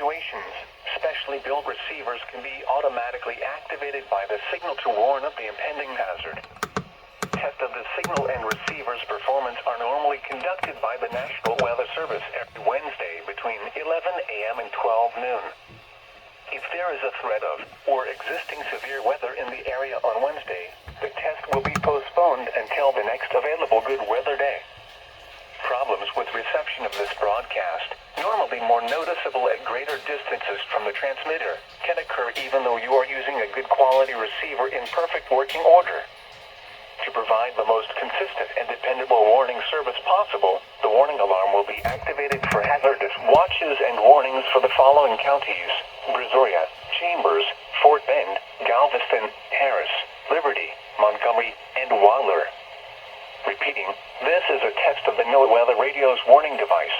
situations, specially built receivers can be automatically activated by the signal to warn of the impending hazard. Tests of the signal and receiver's performance are normally conducted by the National Weather Service every Wednesday between 11 a.m. and 12 noon. If there is a threat of, or existing severe weather in the area on Wednesday, the test will be postponed until the next available good weather day. Problems with reception of this broadcast, normally more noticeable at greater distances from the transmitter, can occur even though you are using a good quality receiver in perfect working order. To provide the most consistent and dependable warning service possible, the warning alarm will be activated for hazardous watches and warnings for the following counties: Brazoria, Chambers, Fort Bend, Galveston, Harris, Liberty, Montgomery, and Waller. Repeating, this is a test of the NOAA Weather Radio's warning device.